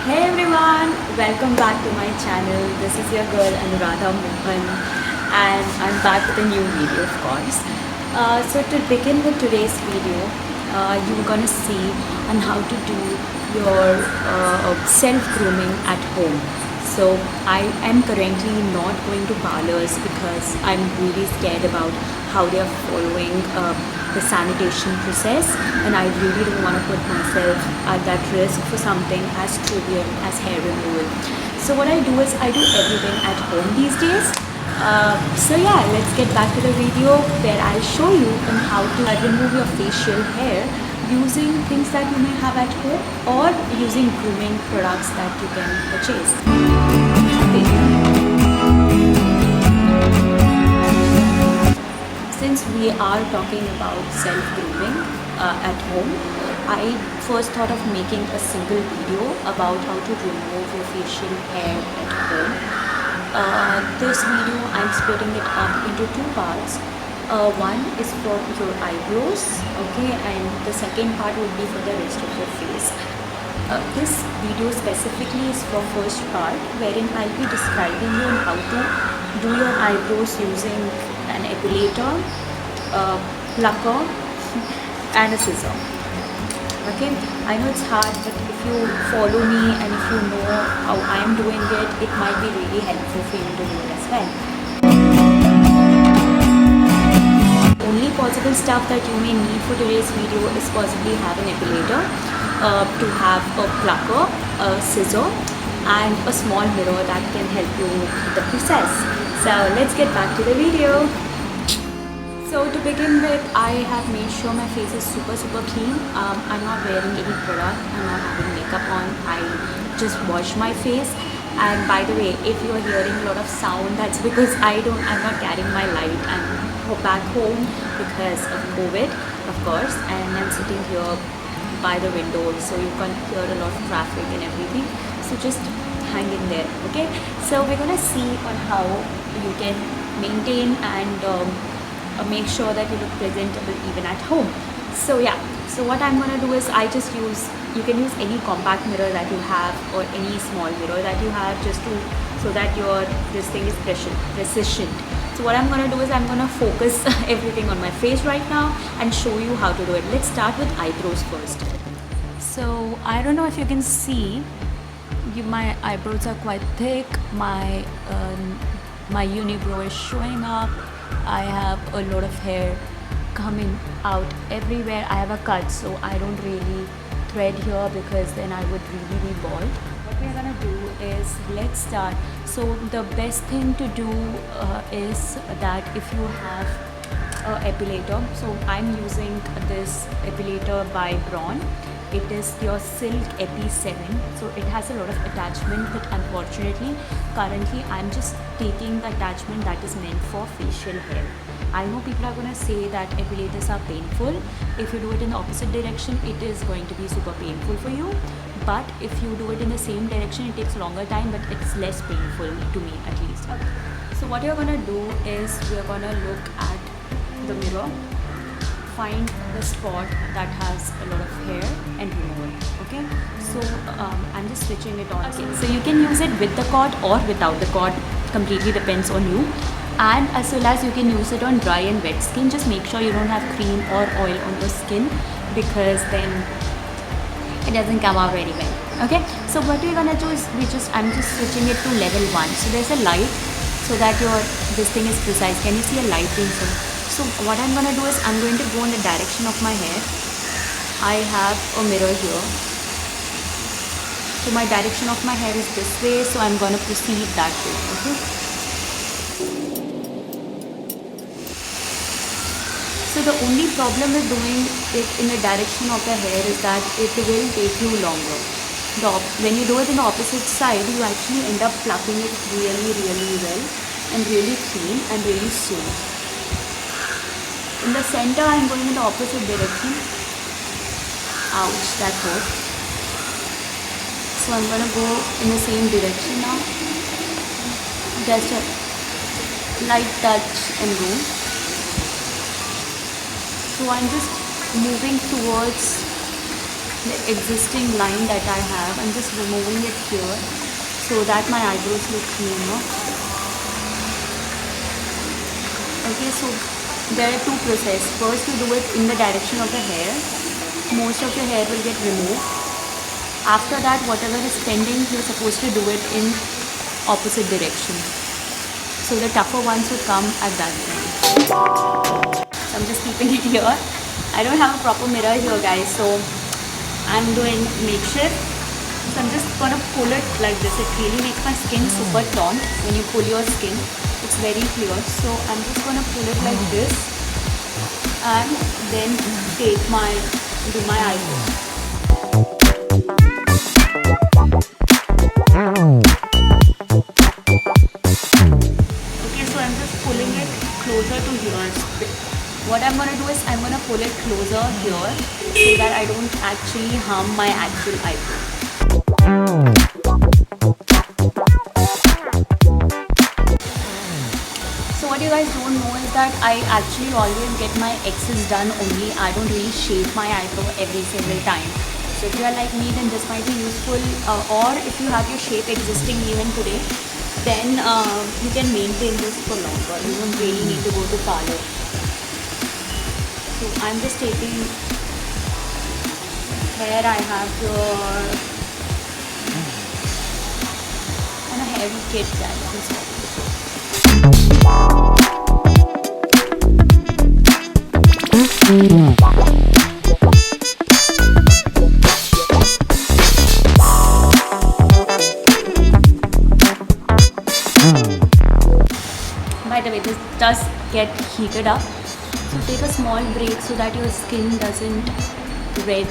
Hey everyone, welcome back to my channel. This is your girl Anuradha Mohan and I'm back with a new video of course. So to begin with today's video, you're gonna see on how to do your self-grooming at home. So I am currently not going to parlors because I'm really scared about how they are following the sanitation process, and I really don't want to put myself at that risk for something as trivial as hair removal. So what I do is I do everything at home these days. So yeah, let's get back to the video where I'll show you on how to remove your facial hair using things that you may have at home or using grooming products that you can purchase. Since we are talking about self-grooming at home, I first thought of making a single video about how to remove your facial hair at home. This video I'm splitting it up into two parts. One is for your eyebrows, okay, and the second part would be for the rest of your face. This video specifically is for first part, wherein I'll be describing you on how to do your eyebrows using an epilator, plucker and a scissor. Okay, I know it's hard, but if you follow me and if you know how I am doing it, it might be really helpful for you to do it as well. Only possible stuff that you may need for today's video is possibly have an epilator, to have a plucker, a scissor and a small mirror that can help you with the process. So let's get back to the video. So to begin with, I have made sure my face is super clean. I'm not wearing any product, I'm not having makeup on, I just wash my face. And by the way, if you are hearing a lot of sound, that's because I'm not carrying my light. I'm back home because of COVID, of course, and I'm sitting here by the window, so you can hear a lot of traffic and everything. So just hang in there, okay? So we're gonna see on how you can maintain and make sure that you look presentable even at home. So yeah, so what I'm gonna do is I just use, you can use any compact mirror that you have or any small mirror that you have, just to, so that this thing is precision. So what I'm gonna do is I'm gonna focus everything on my face right now and show you how to do it. Let's start with eyebrows first. So I don't know if you can see, my eyebrows are quite thick, my unibrow is showing up, I have a lot of hair coming out everywhere. I have a cut, so I don't really thread here because then I would really be bald. What we're gonna do is, let's start. So the best thing to do is that if you have an epilator, so I'm using this epilator by Braun. It is your Silk Epi 7, so it has a lot of attachment, but unfortunately currently I'm just taking the attachment that is meant for facial hair. I know people are going to say that epilators are painful. If you do it in the opposite direction, it is going to be super painful for you, but if you do it in the same direction, it takes longer time, but it's less painful to me at least. Okay. So what you're going to do is we're going to look at the mirror, find the spot that has a lot of hair and remove it. Okay, so I'm just switching it on. Okay, so you can use it with the cord or without the cord, completely depends on you. And as well as you can use it on dry and wet skin. Just make sure you don't have cream or oil on the skin, because then it doesn't come out very well. Okay, so what we're gonna do is I'm just switching it to level 1. So there's a light, so that this thing is precise. Can you see a light being shown? So what I'm going to do is I'm going to go in the direction of my hair. I have a mirror here. So my direction of my hair is this way, so I'm going to proceed that way. Okay. So the only problem with doing it in the direction of the hair is that it will take you longer. When you do it in the opposite side, you actually end up plucking it really well and really clean and really soon. In the center, I'm going in the opposite direction. Ouch, that hurt. So I'm going to go in the same direction now. Just a light touch and go. So I'm just moving towards the existing line that I have. I'm just removing it here so that my eyebrows look cleaner. Okay, so there are two processes. First, you do it in the direction of the hair. Most of your hair will get removed. After that, whatever is pending, you're supposed to do it in opposite direction. So the tougher ones would come at that time. So I'm just keeping it here. I don't have a proper mirror here, guys, so I'm doing makeshift. So I'm just gonna pull it like this. It really makes my skin super taut when you pull your skin. It's very clear. So I'm just gonna pull it like this and then do my eyebrow. Okay, so I'm just pulling it closer to here. What I'm gonna do is I'm gonna pull it closer here so that I don't actually harm my actual eyebrow. So what you guys don't know is that I actually always get my exes done only. I don't really shave my eyebrow every single time. So if you are like me, then this might be useful, or if you have your shape existing even today, then you can maintain this for longer. You don't really need to go to parlor. So I'm just taking hair I have here and a heavy kit that is By the way, this does get heated up. So take a small break so that your skin doesn't turn red.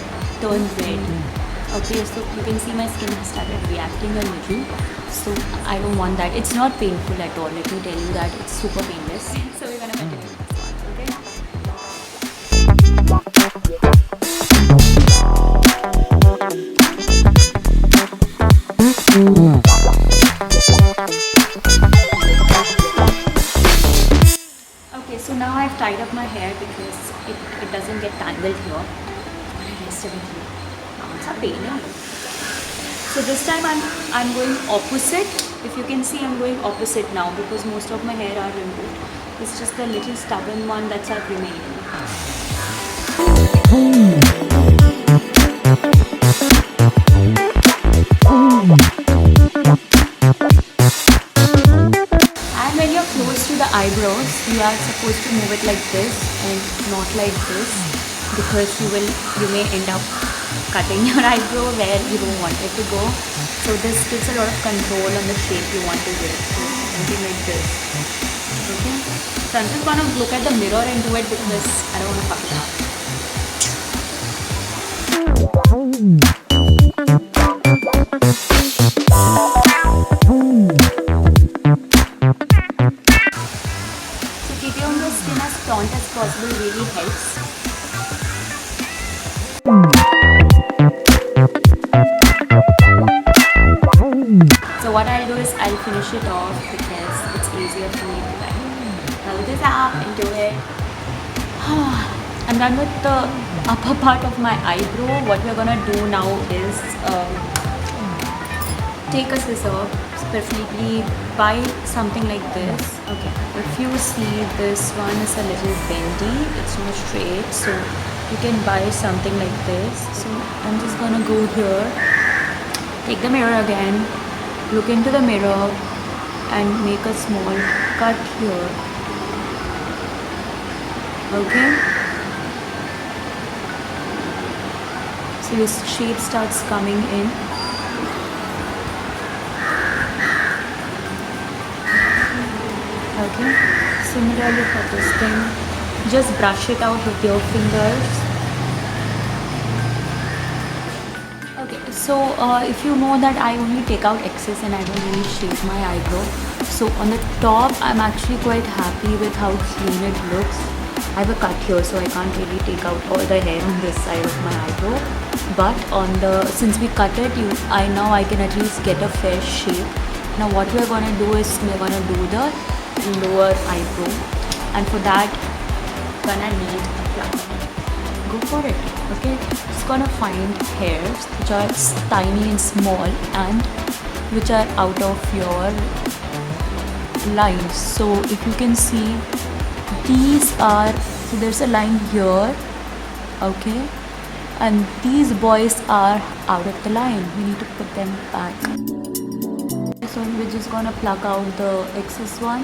Okay, so you can see my skin has started reacting a little. So I don't want that. It's not painful at all. Let me tell you that it's super painless. So we're gonna continue with this one. Okay, so now I've tied up my hair because it doesn't get tangled here. I'm gonna rest it here. It's a pain. So this time I'm going opposite. If you can see, I'm going opposite now because most of my hair are removed. It's just the little stubborn one that's remaining. And when you're close to the eyebrows, you are supposed to move it like this and not like this, because you may end up cutting your eyebrow where you don't want it to go. So this gives a lot of control on the shape you want to give. Something like this. Okay. So I'm just gonna look at the mirror and do it because I don't want to fuck it up. So keeping your skin as taut as possible really helps. So what I'll do is I'll finish it off because it's easier for me to like hold this up and do it. I'm done with the upper part of my eyebrow. What we're gonna do now is take a scissor, preferably buy something like this. Okay, if you see this one is a little bendy, it's not straight, so you can buy something like this. So I'm just gonna go here, take the mirror again, look into the mirror and make a small cut here. Okay, so your shape starts coming in. Okay, similarly for this thing, just brush it out with your fingers. Okay, so if you know that I only take out excess and I don't really shave my eyebrow, so on the top I'm actually quite happy with how clean it looks. I have a cut here, so I can't really take out all the hair on this side of my eyebrow, but since we cut it, now I can at least get a fair shape. Now what we're gonna do is we're gonna do the lower eyebrow, and for that gonna need a pluck. go for it. Okay, just gonna find hairs which are tiny and small and which are out of your lines. So if you can see, these are, so there's a line here, okay, and these boys are out of the line. We need to put them back. So we're just gonna pluck out the excess one.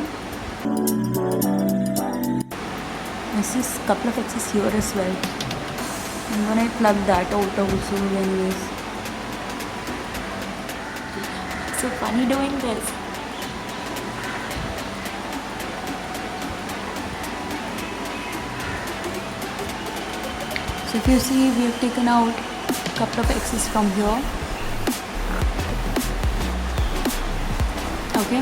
I see a couple of excess here as well. And when I plug that out also, anyways. So funny doing this. So if you see, we have taken out a couple of excess from here. Okay.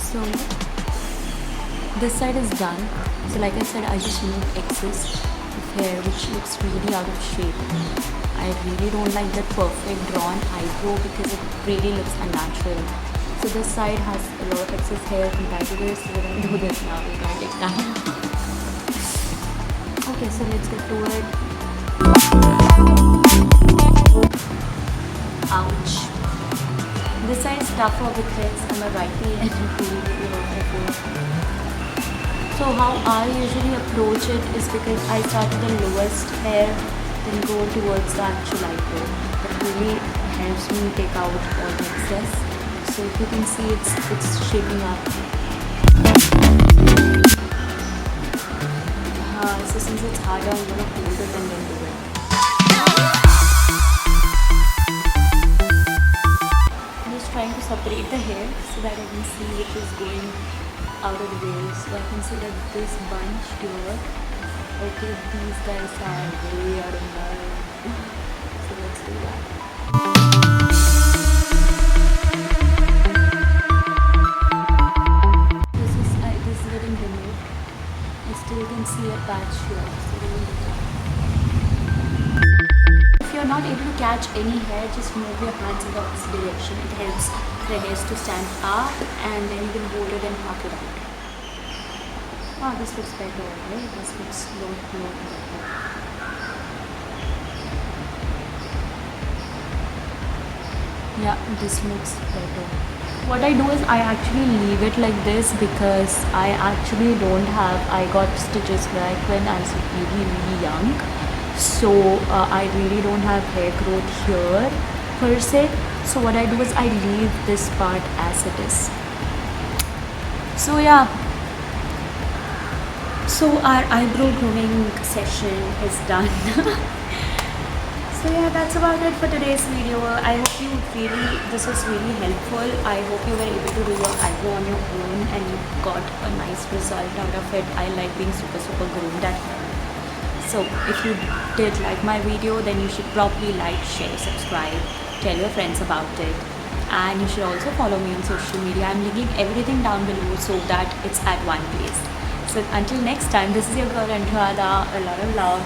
So this side is done. So like I said, I just remove excess of hair which looks really out of shape. I really don't like that perfect drawn eyebrow because it really looks unnatural. So this side has a lot of excess hair compared to this. So we're going to do this now. It's going to take time. Okay, so let's get to it. Ouch. This side is tougher because I'm a righty and so how I usually approach it is because I start with the lowest hair, then go towards the actual eyebrow. That really helps me take out all the excess. So if you can see, it's shaping up. So since it's harder, I'm gonna hold it and then do it. I'm just trying to separate the hair so that I can see which is going out of the way. So I can see that this bunch here, okay, these guys are way out of line. So let's do that. This is getting removed. I still can see a patch here. If you're not able to catch any hair, just move your hands in the opposite direction. It helps the hairs to stand up and then you can hold it and pluck it out. Oh, this looks better, right? This looks a lot better. Yeah, this looks better. What I do is I actually leave it like this because I actually don't have, I got stitches back when I was really young. So I really don't have hair growth here per se. So what I do is I leave this part as it is. So yeah. So our eyebrow grooming session is done. So yeah, that's about it for today's video. I hope this was really helpful. I hope you were able to do your eyebrow on your own and you got a nice result out of it. I like being super groomed at home. So if you did like my video, then you should probably like, share, subscribe, tell your friends about it. And you should also follow me on social media. I'm linking everything down below so that it's at one place. So until next time, this is your girl Anuradha. A lot of love.